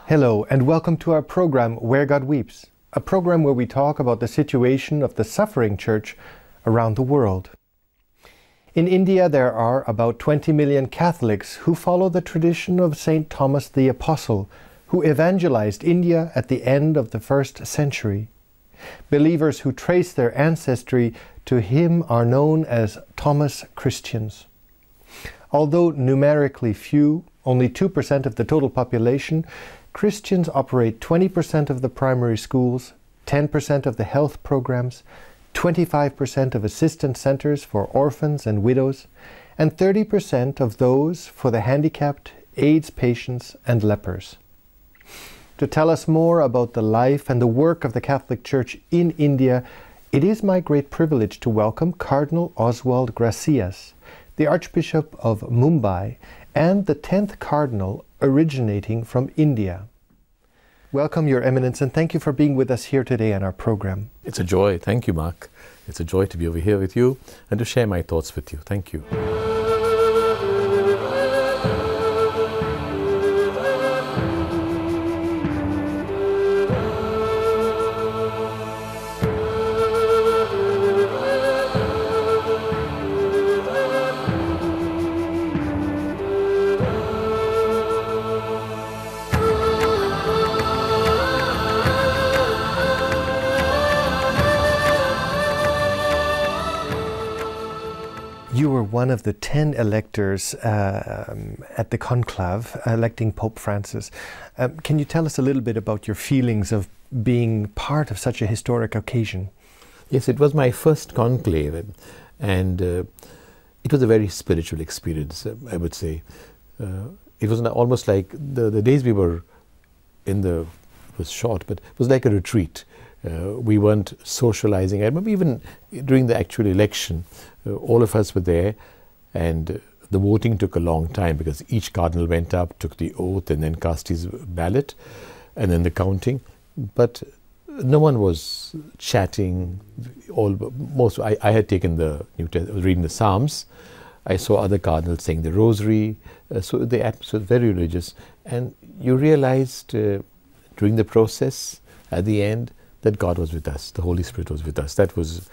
Hello and welcome to our program Where God Weeps, a program where we talk about the situation of the suffering church around the world. In India there are about 20 million Catholics who follow the tradition of St. Thomas the Apostle, who evangelized India at the end of the 1st century. Believers who trace their ancestry to him are known as Thomas Christians. Although numerically few, only 2% of the total population, Christians operate 20% of the primary schools, 10% of the health programs, 25% of assistance centers for orphans and widows, and 30% of those for the handicapped, AIDS patients, and lepers. To tell us more about the life and the work of the Catholic Church in India, it is my great privilege to welcome Cardinal Oswald Gracias, the Archbishop of Mumbai, and the 10th Cardinal originating from India. Welcome, Your Eminence, and thank you for being with us here today on our program. It's a joy. Thank you, Mark. It's a joy to be over here with you and to share my thoughts with you. Thank you. You were one of the 10 electors at the Conclave, electing Pope Francis. Can you tell us a little bit about your feelings of being part of such a historic occasion? Yes, it was my first conclave, and it was a very spiritual experience, I would say. It was almost like the days we were in it was short, but it was like a retreat. We weren't socializing. I remember even during the actual election, all of us were there, and the voting took a long time because each cardinal went up, took the oath, and then cast his ballot, and then the counting. But no one was chatting. I had taken the New Testament, reading the Psalms. I saw other cardinals saying the Rosary. So the atmosphere was very religious, and you realized during the process, at the end, that God was with us, the Holy Spirit was with us. That was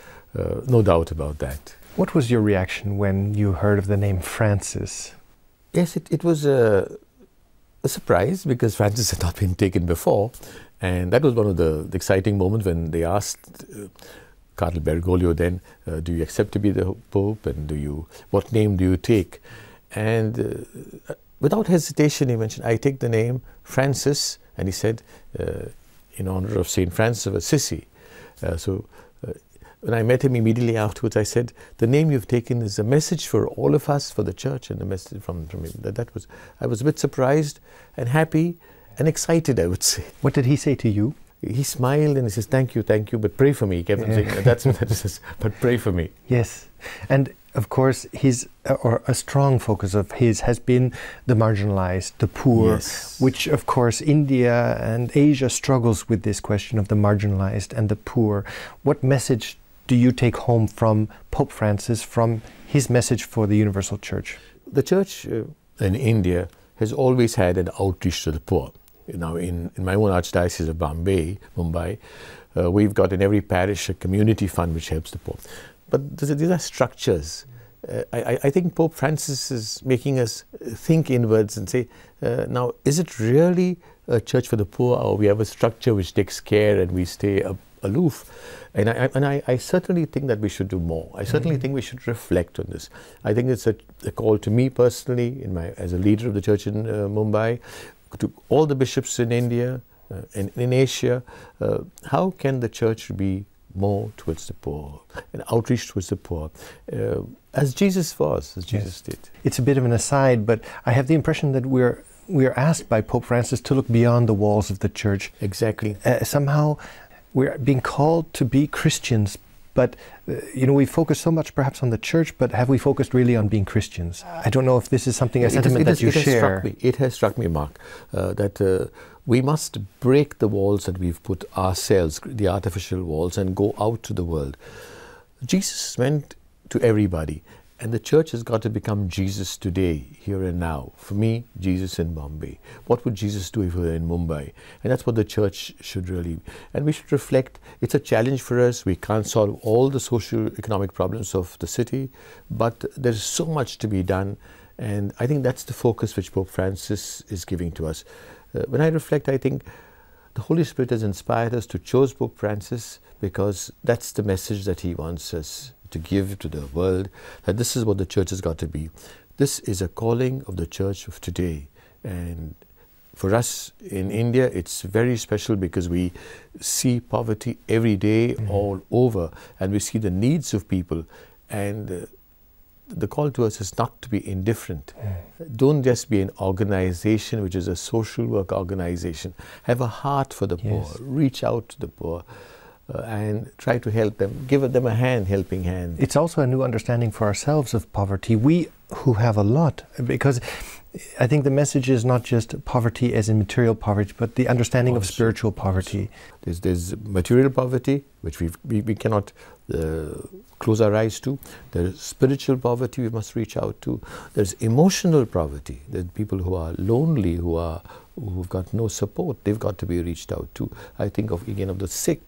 no doubt about that. What was your reaction when you heard of the name Francis? Yes, it was a surprise because Francis had not been taken before, and that was one of the exciting moments when they asked Cardinal Bergoglio then, do you accept to be the Pope, and what name do you take? And without hesitation he mentioned, I take the name Francis, and he said, in honor of St. Francis of Assisi. When I met him immediately afterwards, I said, the name you've taken is a message for all of us, for the church, and a message from him. I was a bit surprised and happy and excited, I would say. What did he say to you? He smiled and he says, thank you, but pray for me. He kept on saying, that's what that says, but pray for me. Yes, and of course, a strong focus of his has been the marginalized, the poor, yes, which of course India and Asia struggles with this question of the marginalized and the poor. What message do you take home from Pope Francis, from his message for the Universal Church? The Church in India has always had an outreach to the poor. Now, in my own Archdiocese of Mumbai, we've got in every parish a community fund which helps the poor. But these are structures. I think Pope Francis is making us think inwards and say, now, is it really a church for the poor, or we have a structure which takes care and we stay aloof? And I certainly think that we should do more. I certainly think we should reflect on this. I think it's a call to me personally, as a leader of the church in Mumbai, to all the bishops in India and in Asia. How can the church be more towards the poor, and outreach towards the poor, as Jesus was, as Jesus did? It's a bit of an aside, but I have the impression that we're asked by Pope Francis to look beyond the walls of the church. Exactly. Somehow we're being called to be Christians, but we focus so much perhaps on the church, but have we focused really on being Christians? I don't know if this is something, a sentiment that you share. It has struck me, Mark, that we must break the walls that we've put ourselves, the artificial walls, and go out to the world. Jesus went to everybody, And the church has got to become Jesus today, here and now. For me, Jesus in Bombay. What would Jesus do if he were in Mumbai? And that's what the church should really... And we should reflect, it's a challenge for us. We can't solve all the socio-economic problems of the city, but there's so much to be done. And I think that's the focus which Pope Francis is giving to us. When I reflect, I think the Holy Spirit has inspired us to choose Pope Francis because that's the message that he wants us to give to the world, that this is what the church has got to be. This is a calling of the church of today. And for us in India, it's very special because we see poverty every day all over, and we see the needs of people. And the call to us is not to be indifferent. Don't just be an organization which is a social work organization. Have a heart for the poor. Reach out to the poor. And try to help them, give them a hand, helping hand. It's also a new understanding for ourselves of poverty. We who have a lot, because I think the message is not just poverty as in material poverty, but the understanding of spiritual poverty. There's material poverty, which we cannot close our eyes to. There's spiritual poverty we must reach out to. There's emotional poverty. There's people who are lonely, who've got no support. They've got to be reached out to. I think of again of the sick,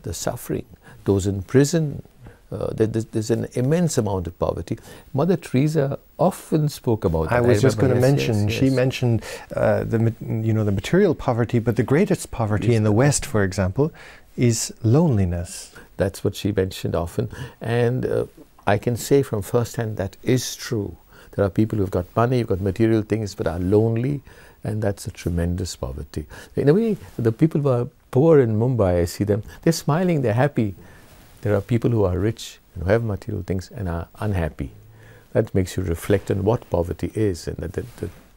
the suffering, those in prison. There's an immense amount of poverty. Mother Teresa often spoke about that. I was just going to mention, she mentioned the material poverty, but the greatest poverty in the West, for example, is loneliness. That's what she mentioned often. And I can say from first hand that is true. There are people who've got money, who've got material things, but are lonely, and that's a tremendous poverty. In a way, the people who are poor in Mumbai, I see them, they're smiling, they're happy. There are people who are rich and who have material things and are unhappy. That makes you reflect on what poverty is and the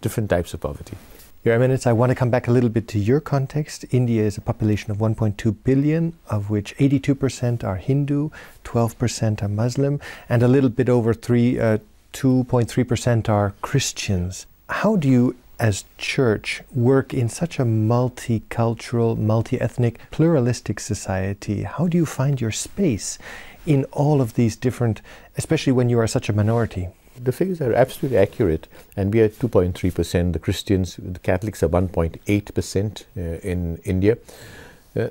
different types of poverty. Your Eminence, I want to come back a little bit to your context. India is a population of 1.2 billion, of which 82% are Hindu, 12% are Muslim, and a little bit over 2.3% are Christians. How do you, as church, work in such a multicultural, multi-ethnic, pluralistic society? How do you find your space in all of these different, especially when you are such a minority? The figures are absolutely accurate, and we are 2.3%. The Christians, the Catholics are 1.8% in India.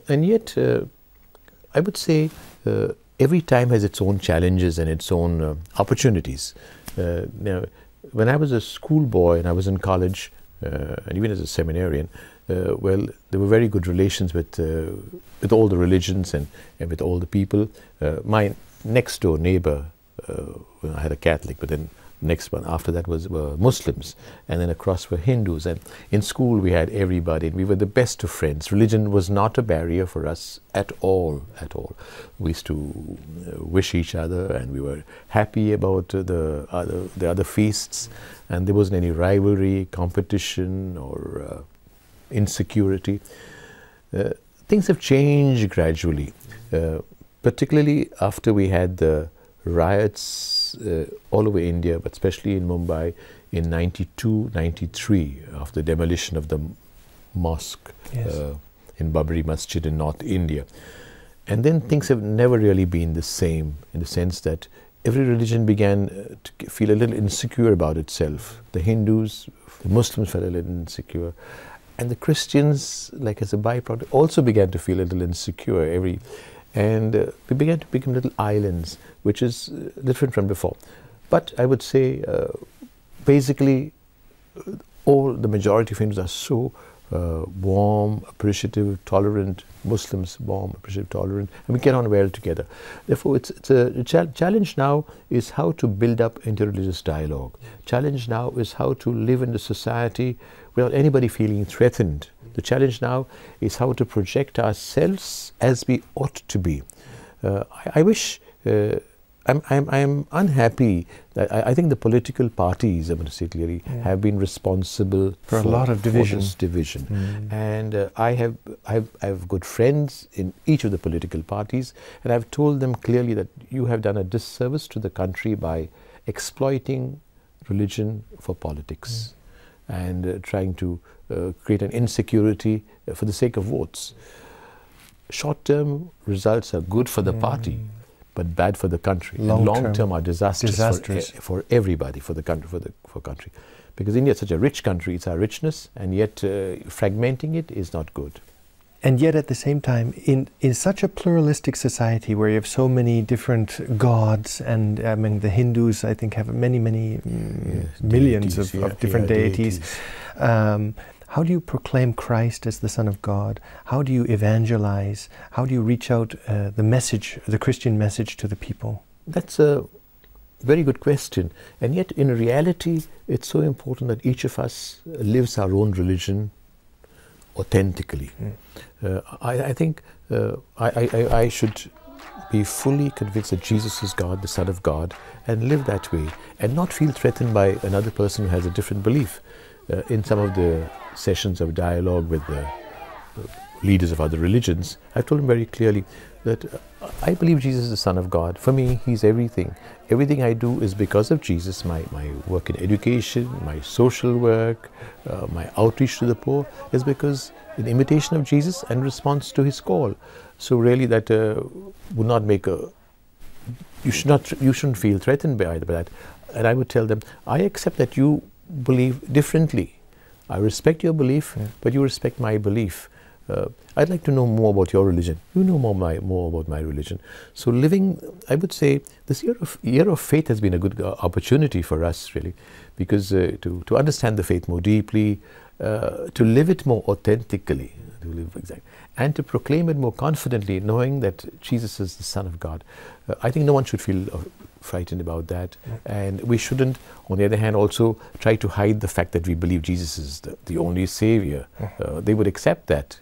And yet, I would say every time has its own challenges and its own opportunities. Now, when I was a schoolboy and I was in college, and even as a seminarian, well, there were very good relations with all the religions and with all the people. My next door neighbor, I had a Catholic, but then next one after that were Muslims, and then across were Hindus. And in school we had everybody, and we were the best of friends. Religion was not a barrier for us at all, at all. We used to wish each other, and we were happy about the other feasts, and there wasn't any rivalry, competition, or insecurity. Things have changed gradually, particularly after we had the riots all over India, but especially in Mumbai in 92, 93, after the demolition of the mosque in Babri Masjid in North India. And then things have never really been the same, in the sense that every religion began to feel a little insecure about itself. The Hindus, the Muslims felt a little insecure, and the Christians, like as a byproduct, also began to feel a little insecure. And we began to become little islands, which is different from before. But I would say, basically, the majority of Hindus are so warm, appreciative, tolerant. Muslims, warm, appreciative, tolerant, and we get on well together. Therefore, it's a challenge now is how to build up interreligious dialogue. Challenge now is how to live in the society without anybody feeling threatened. The challenge now is how to project ourselves as we ought to be. I wish, I'm unhappy that I think the political parties, I'm going to say clearly, have been responsible for a lot of division. This division. And I have good friends in each of the political parties, and I've told them clearly that you have done a disservice to the country by exploiting religion for politics and trying to create an insecurity for the sake of votes. Short-term results are good for the party, but bad for the country. Long term are disastrous. For everybody, for the country, for country. Because India is such a rich country, it's our richness, and yet fragmenting it is not good. And yet at the same time, in such a pluralistic society where you have so many different gods, and I mean the Hindus I think have many millions deities, of different deities. How do you proclaim Christ as the Son of God? How do you evangelize? How do you reach out the message, the Christian message to the people? That's a very good question. And yet in reality, it's so important that each of us lives our own religion authentically. I think I should be fully convinced that Jesus is God, the Son of God, and live that way, and not feel threatened by another person who has a different belief. In some of the sessions of dialogue with the leaders of other religions, I told them very clearly that I believe Jesus is the Son of God. For me, He's everything. Everything I do is because of Jesus. My work in education, my social work, my outreach to the poor is because in imitation of Jesus and response to His call. So really that would not make a... You shouldn't feel threatened by that. And I would tell them, I accept that you believe differently. I respect your belief, but you respect my belief. I'd like to know more about your religion. You know more about my religion. So living, I would say, this year of faith has been a good opportunity for us, really, because to understand the faith more deeply, to live it more authentically, and to proclaim it more confidently, knowing that Jesus is the Son of God. I think no one should feel frightened about that, and we shouldn't, on the other hand, also try to hide the fact that we believe Jesus is the only Savior. They would accept that.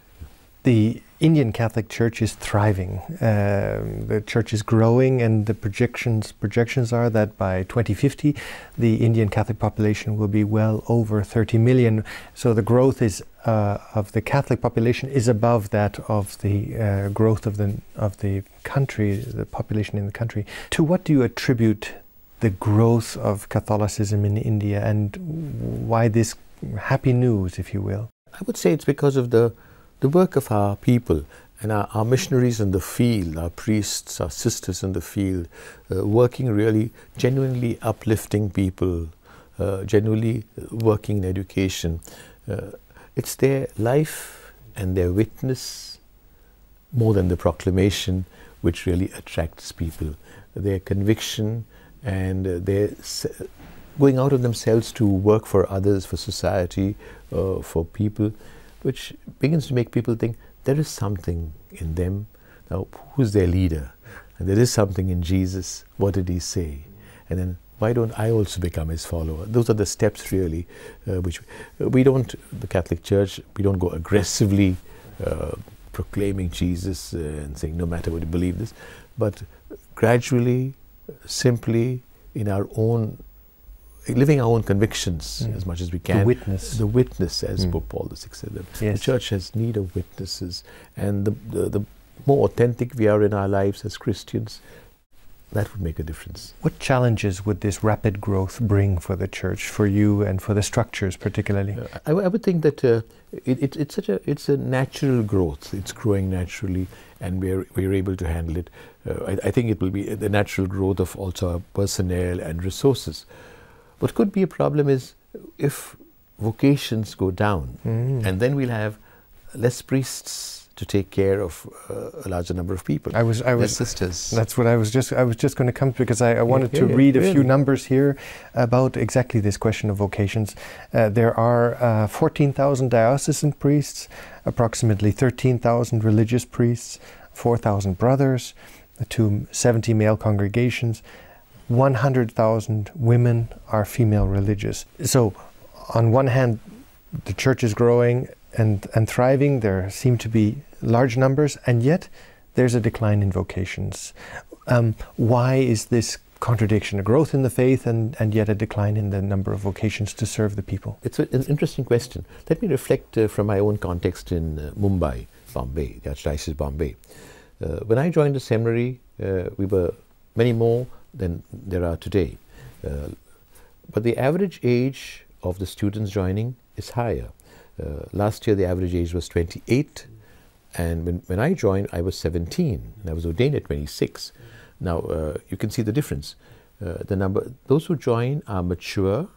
The Indian Catholic Church is thriving. The church is growing, and the projections are that by 2050 the Indian Catholic population will be well over 30 million. So the growth is of the Catholic population is above that of the growth of the country, the population in the country. To what do you attribute the growth of Catholicism in India, and why this happy news, if you will? I would say it's because of the work of our people and our missionaries in the field, our priests, our sisters in the field, working really genuinely uplifting people, genuinely working in education. It's their life and their witness more than the proclamation which really attracts people. Their conviction and their going out of themselves to work for others, for society, for people, which begins to make people think there is something in them. Now, who's their leader? And there is something in Jesus. What did He say? And then, why don't I also become His follower? Those are the steps, really, which we don't, the Catholic Church, we don't go aggressively proclaiming Jesus and saying, no matter what you believe this, but gradually, simply, in our own, living our own convictions as much as we can. The witness, as Pope Paul VI said. Yes. The Church has need of witnesses, and the more authentic we are in our lives as Christians, that would make a difference. What challenges would this rapid growth bring for the Church, for you and for the structures particularly? I would think that it's a natural growth. It's growing naturally, and we're able to handle it. I think it will be the natural growth of also our personnel and resources. What could be a problem is if vocations go down, and then we'll have less priests to take care of a larger number of people. Less sisters. That's what I was just going to come to, because I wanted to read a few numbers here about exactly this question of vocations. There are 14,000 diocesan priests, approximately 13,000 religious priests, 4,000 brothers, 70 male congregations. 100,000 women are female religious. So on one hand, the church is growing and thriving. There seem to be large numbers, and yet there's a decline in vocations. Why is this contradiction? A growth in the faith and yet a decline in the number of vocations to serve the people? It's an interesting question. Let me reflect from my own context in Mumbai, Bombay, the Archdiocese of Bombay. When I joined the seminary, we were many more than there are today. But the average age of the students joining is higher. Last year the average age was 28, and when I joined I was 17, and I was ordained at 26. Now, you can see the difference. Those who join are mature,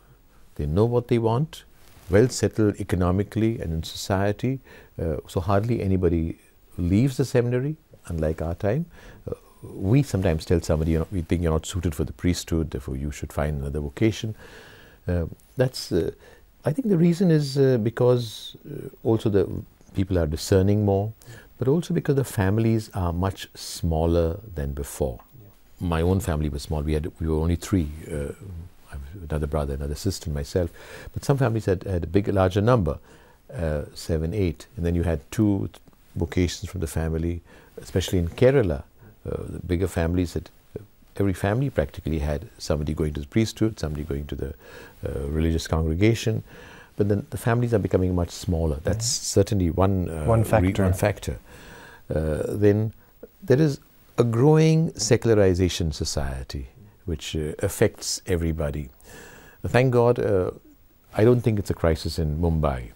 they know what they want, well settled economically and in society, so hardly anybody leaves the seminary, unlike our time. We sometimes tell somebody, we think you're not suited for the priesthood, therefore you should find another vocation. I think the reason is because also the people are discerning more, but also because the families are much smaller than before. My own family was small. We were only three. Another brother, another sister, and myself. But some families had a larger number, 7, 8. And then you had 2 vocations from the family, especially in Kerala. The bigger families every family practically had somebody going to the priesthood, somebody going to the religious congregation. But then the families are becoming much smaller. That's certainly one factor. Then there is a growing secularization in society, which affects everybody. Thank God, I don't think it's a crisis in Mumbai.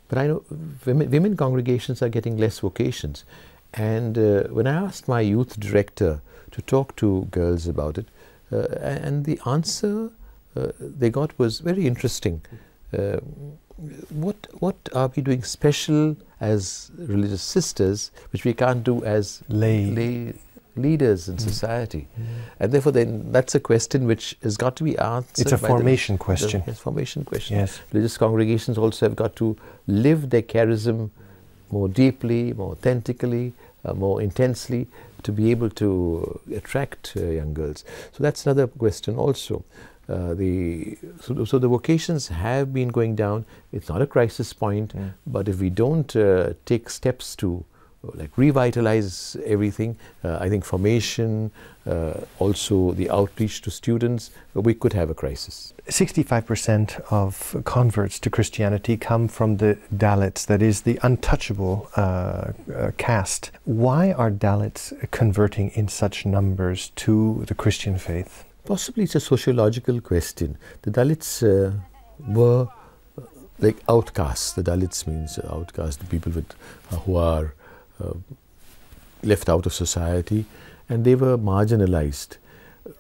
But I know women congregations are getting less vocations. And when I asked my youth director to talk to girls about it, and the answer they got was very interesting. What are we doing special as religious sisters, which we can't do as lay leaders in society? And therefore then that's a question which has got to be answered. It's a formation question. Yes, formation question. Yes. Religious congregations also have got to live their charism more deeply, more authentically, more intensely, to be able to attract young girls. So that's another question also. So the vocations have been going down. It's not a crisis point, but if we don't take steps to revitalize everything, I think formation, also the outreach to students, we could have a crisis. 65% of converts to Christianity come from the Dalits, that is the untouchable caste. Why are Dalits converting in such numbers to the Christian faith? Possibly it's a sociological question. The Dalits were like outcasts. The Dalits means outcasts, the people who are left out of society, and they were marginalized.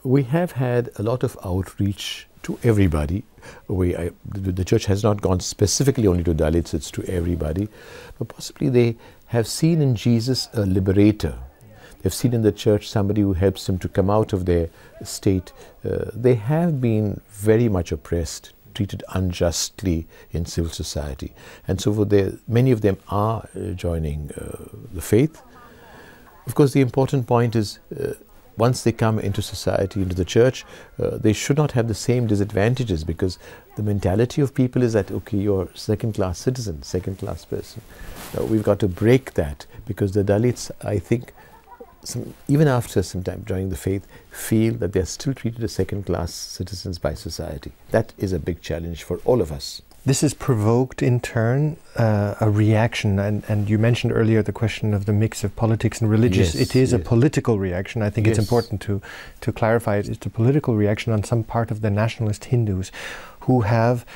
We have had a lot of outreach to everybody. The church has not gone specifically only to Dalits, it's to everybody. But possibly they have seen in Jesus a liberator. They've seen in the church somebody who helps them to come out of their state. They have been very much oppressed, treated unjustly in civil society. And so many of them are joining the faith. Of course, the important point is once they come into society, into the church, they should not have the same disadvantages, because the mentality of people is that, okay, you're second-class citizen, second-class person. Now, we've got to break that, because the Dalits, I think, even after some time joining the faith, feel that they're still treated as second-class citizens by society. That is a big challenge for all of us. This has provoked, in turn, a reaction, and you mentioned earlier the question of the mix of politics and religious. Yes, it is a political reaction. I think it's important to clarify it. It's a political reaction on some part of the nationalist Hindus who have,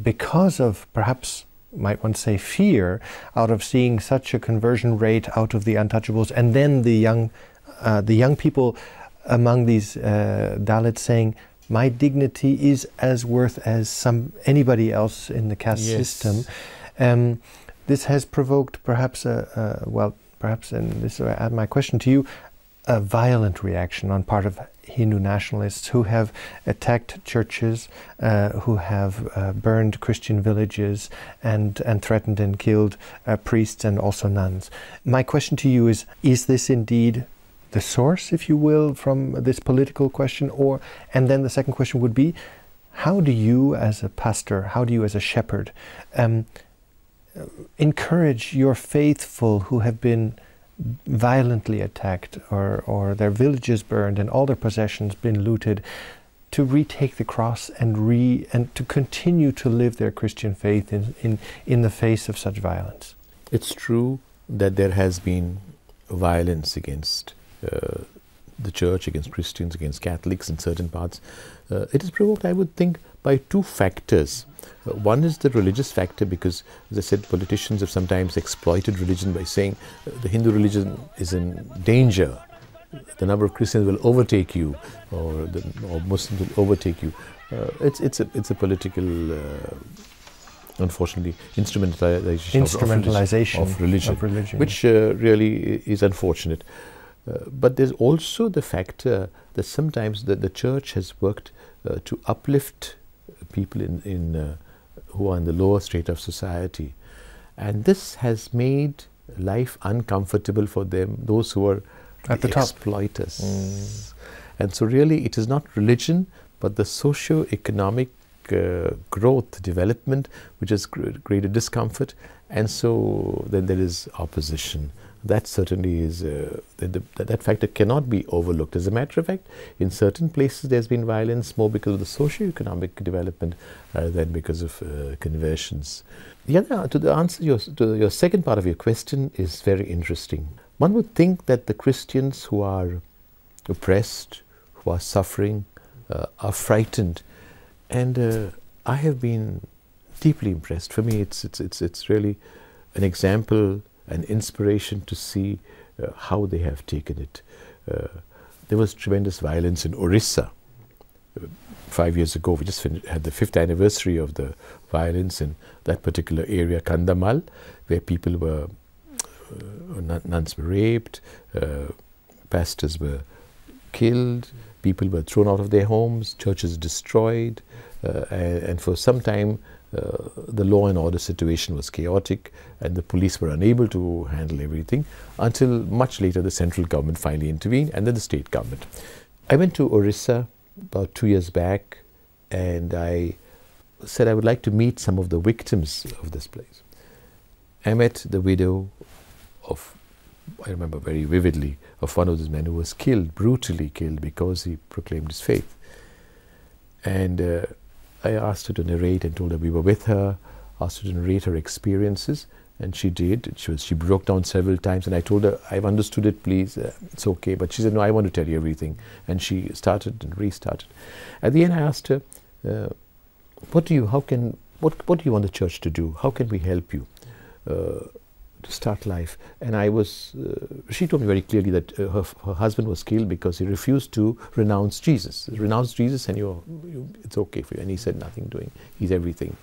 because of perhaps, might one say, fear out of seeing such a conversion rate out of the untouchables, and then the young people among these Dalits saying, my dignity is as worth as anybody else in the caste system. This has provoked perhaps and this is my question to you, a violent reaction on part of Hindu nationalists who have attacked churches, who have burned Christian villages and threatened and killed priests and also nuns. My question to you is this indeed the source, if you will, from this political question? And then the second question would be, how do you as a pastor, how do you as a shepherd encourage your faithful who have been violently attacked or their villages burned and all their possessions been looted to retake the cross and to continue to live their Christian faith in the face of such violence? It's true that there has been violence against the church, against Christians, against Catholics in certain parts. It is provoked, I would think, by 2 factors. One is the religious factor, because, as I said, politicians have sometimes exploited religion by saying the Hindu religion is in danger, the number of Christians will overtake you, or Muslims will overtake you. It's a political, unfortunately, instrumentalization of religion, which really is unfortunate. But there's also the factor that sometimes the church has worked to uplift people who are in the lower strata of society, and this has made life uncomfortable for them, those who are at the exploiters. And so really it is not religion, but the socio-economic growth, development, which has created discomfort, and so then there is opposition. That certainly is, that factor cannot be overlooked. As a matter of fact, in certain places there's been violence more because of the socio-economic development rather than because of conversions. The other, to answer your second part of your question, is very interesting. One would think that the Christians who are oppressed, who are suffering, are frightened, and I have been deeply impressed. For me, it's really an example, an inspiration to see how they have taken it. There was tremendous violence in Orissa 5 years ago. We just had the 5th anniversary of the violence in that particular area, Kandhamal, where people were, nuns were raped, pastors were killed, people were thrown out of their homes, churches destroyed, and for some time the law and order situation was chaotic, and the police were unable to handle everything until much later the central government finally intervened, and then the state government. I went to Orissa about 2 years back, and I said I would like to meet some of the victims of this place. I met the widow of, I remember very vividly, of one of those men who was killed, brutally killed, because he proclaimed his faith. And I asked her to narrate and told her we were with her, asked her to narrate her experiences, and she did. She broke down several times, and I told her, I've understood it, please, it's okay. But she said, no, I want to tell you everything. And she started and restarted. At the end I asked her, what do you want the church to do? How can we help you to start life? And she told me very clearly that her husband was killed because he refused to renounce Jesus. Renounce Jesus and it's okay for you. And he said, nothing doing. He's everything.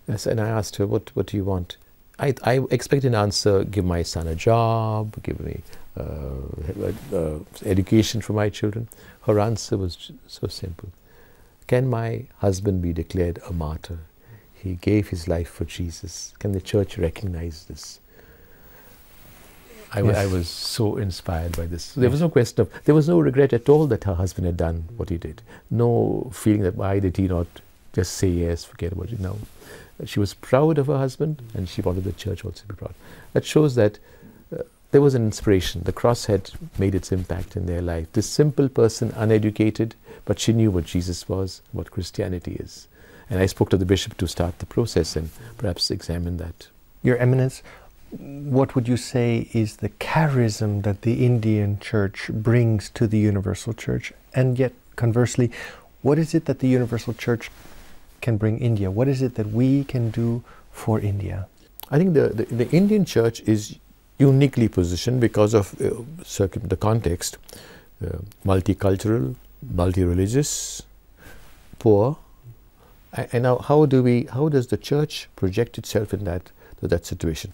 And I asked her, what do you want? I expected an answer, give my son a job, give me education for my children. Her answer was so simple. Can my husband be declared a martyr? He gave his life for Jesus. Can the church recognize this? I was so inspired by this. There was no question of, there was no regret at all that her husband had done what he did. No feeling that why did he not just say yes, forget about it. No. She was proud of her husband, and she wanted the church also to be proud. That shows that there was an inspiration. The cross had made its impact in their life. This simple person, uneducated, but she knew what Jesus was, what Christianity is. And I spoke to the bishop to start the process and perhaps examine that. Your Eminence, what would you say is the charism that the Indian Church brings to the Universal Church? And yet, conversely, what is it that the Universal Church can bring India? What is it that we can do for India? I think the Indian Church is uniquely positioned because of the context, multicultural, multi-religious, poor. And now, how does the church project itself in that situation?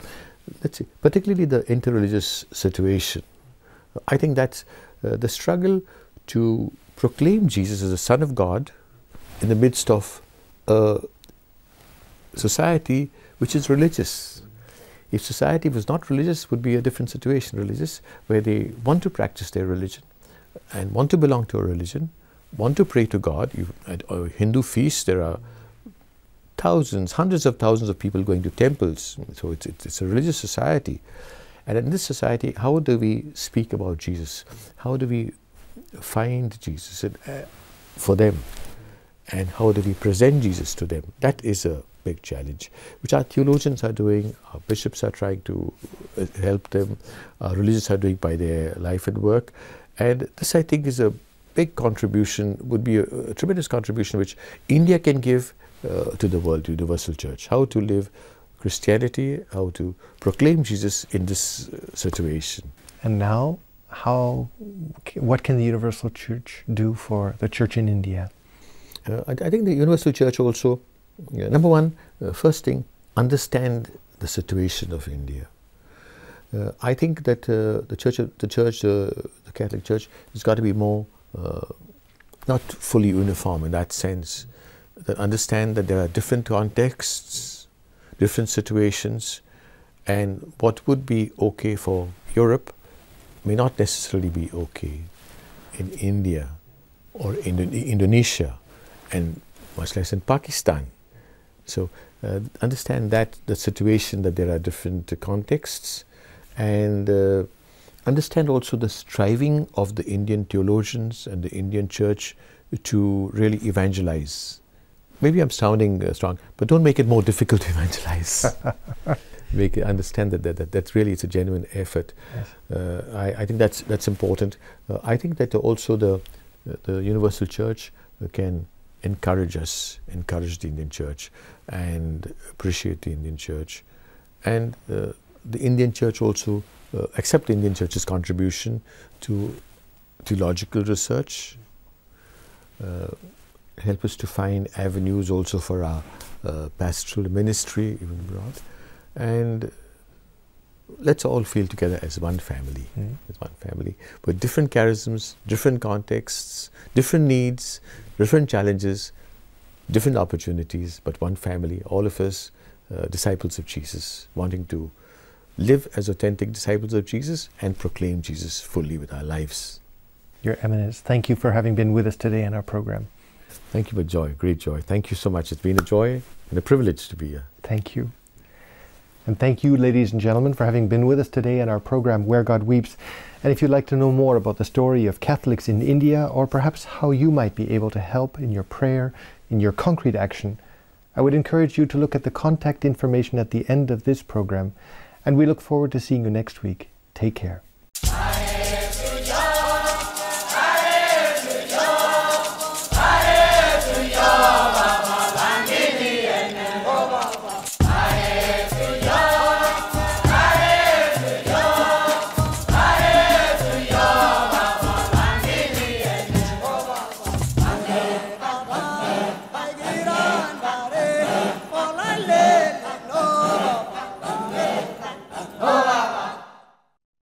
Let's see, particularly the interreligious situation. I think that's the struggle to proclaim Jesus as the Son of God in the midst of a society which is religious. If society was not religious, it would be a different situation. Religious, where they want to practice their religion and want to belong to a religion, want to pray to God. At a Hindu feast, there are thousands, hundreds of thousands of people going to temples. So it's a religious society. And in this society, how do we speak about Jesus? How do we find Jesus for them? And how do we present Jesus to them? That is a big challenge, which our theologians are doing, our bishops are trying to help them, our religious are doing by their life and work. And this, I think, is a big contribution, would be a tremendous contribution which India can give to the world, to Universal Church. How to live Christianity, how to proclaim Jesus in this situation. And now, what can the Universal Church do for the Church in India? I think the Universal Church also, number one, first thing, understand the situation of India. I think that the Catholic Church has got to be more, not fully uniform in that sense, that understand that there are different contexts, different situations, and what would be okay for Europe may not necessarily be okay in India or in Indonesia, and much less in Pakistan. So understand that the situation, that there are different contexts, and understand also the striving of the Indian theologians and the Indian Church to really evangelize. Maybe I'm sounding strong, but don't make it more difficult to evangelize. Make it understand that really it's a genuine effort. Yes. I think that's important. I think that also the Universal Church can encourage the Indian Church, and appreciate the Indian Church, and the Indian Church also accept the Indian Church's contribution to theological research, help us to find avenues also for our pastoral ministry even abroad, and let's all feel together as one family, as one family, with different charisms, different contexts, different needs, different challenges, different opportunities, but one family, all of us disciples of Jesus, wanting to live as authentic disciples of Jesus and proclaim Jesus fully with our lives. Your Eminence, thank you for having been with us today in our program. Thank you for joy, great joy. Thank you so much. It's been a joy and a privilege to be here. Thank you. And thank you, ladies and gentlemen, for having been with us today in our program, Where God Weeps. And if you'd like to know more about the story of Catholics in India, or perhaps how you might be able to help in your prayer, in your concrete action, I would encourage you to look at the contact information at the end of this program. And we look forward to seeing you next week. Take care.